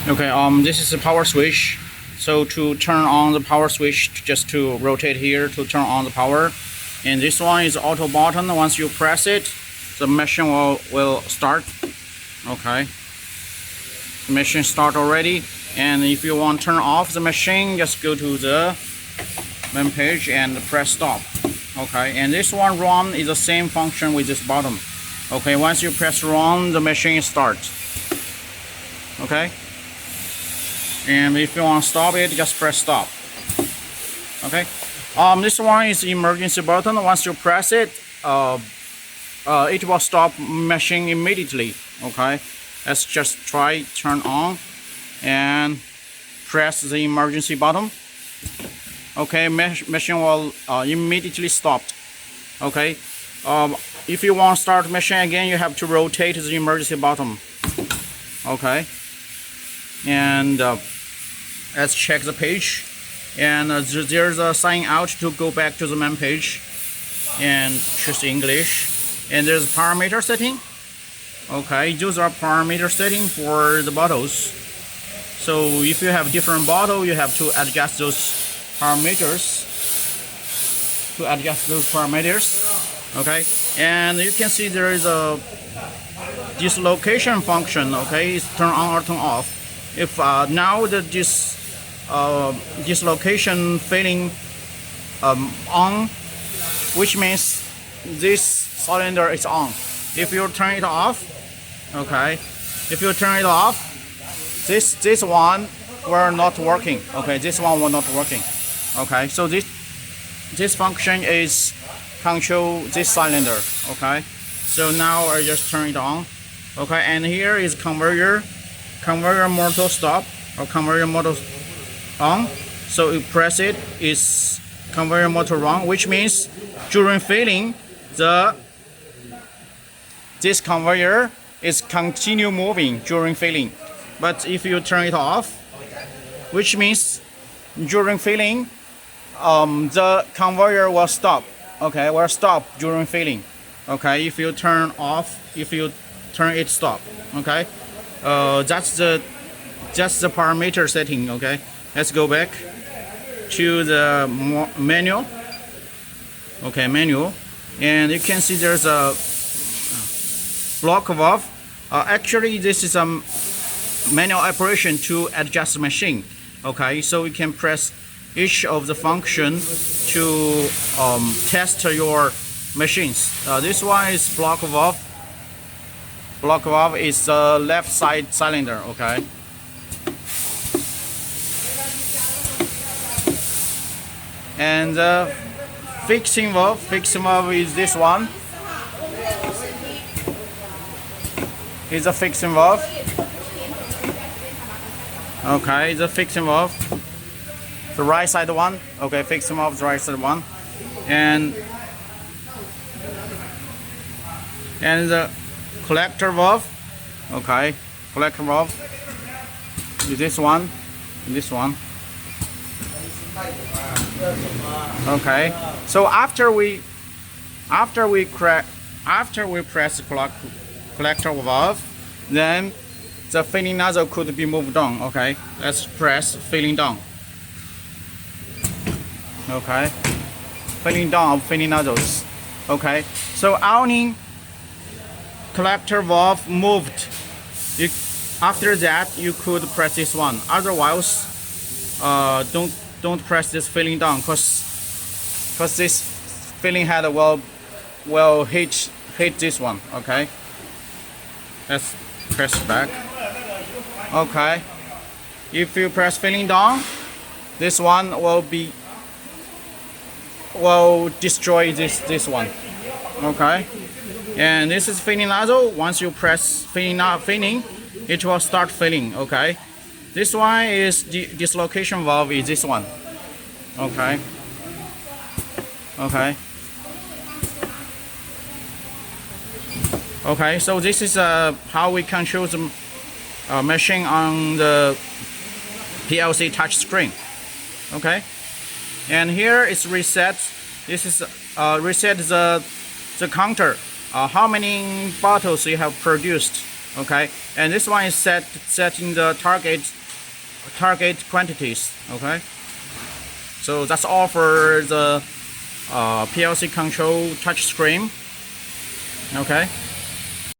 Okay, this is the power switch. So to turn on the power switch, just to rotate here to turn on the power. And this one is auto button. Once you press it, the machine will start. Okay, the machine start already. And if you want to turn off the machine, just go to the main page and press stop. Okay, and this one run is the same function with this button. Okay, once you press run, the machine starts. Okay, and if you want to stop it, just press stop. Okay, this one is emergency button. Once you press it, it will stop machine immediately. Okay, let's just try turn on and press the emergency button. Okay, machine will immediately stop. Okay, if you want to start machine again, you have to rotate the emergency button. Okay, and let's check the page, and there's a sign out to go back to the main page and choose English, and there's parameter setting. Okay, those are parameter setting for the bottles. So if you have different bottle, you have to adjust those parameters. Okay, and you can see there is a dislocation function. Okay, it's turn on or turn off. If now the dislocation failing on, which means this cylinder is on. If you turn it off, okay, if you turn it off, this one were not working. Okay, this one was not working. Okay, so this function is control this cylinder. Okay, so now I just turn it on. Okay, and here is conveyor motor stop or conveyor motor on. So you press it, is conveyor motor run, which means during filling this conveyor is continue moving during filling. But if you turn it off, which means during filling, the conveyor will stop. Okay, will stop during filling. Okay, if you turn off, if you turn it stop. Okay, that's the parameter setting. Okay, let's go back to the manual. Okay, manual, and you can see there's a block valve. Actually, this is a manual operation to adjust the machine. Okay, so you can press each of the function to test your machines. This one is block valve. Block valve is the left side cylinder. Okay. And the fixing valve is this one. Is a fixing valve. Okay, the fixing valve, the right side one. Okay, fixing valve, the right side one, and the collector valve. Okay, collector valve is this one, this one. Okay, so after we press the collector valve, then the filling nozzle could be moved down. Okay, let's press filling down. Okay, filling down of filling nozzles. Okay, so only collector valve moved. After that, you could press this one. Otherwise, don't press this filling down, cause this filling head will hit this one. Okay, let's press back. Okay, if you press filling down, this one will destroy this one. Okay, and this is filling nozzle. Once you press filling, it will start filling. Okay, this one is the dislocation valve is this one. Okay. Okay. Okay, so this is how we control the machine on the PLC touch screen. Okay, and here it's reset. This is reset the counter. How many bottles you have produced Okay, and this one is setting the target quantities. Okay, so that's all for the PLC control touch screen. Okay.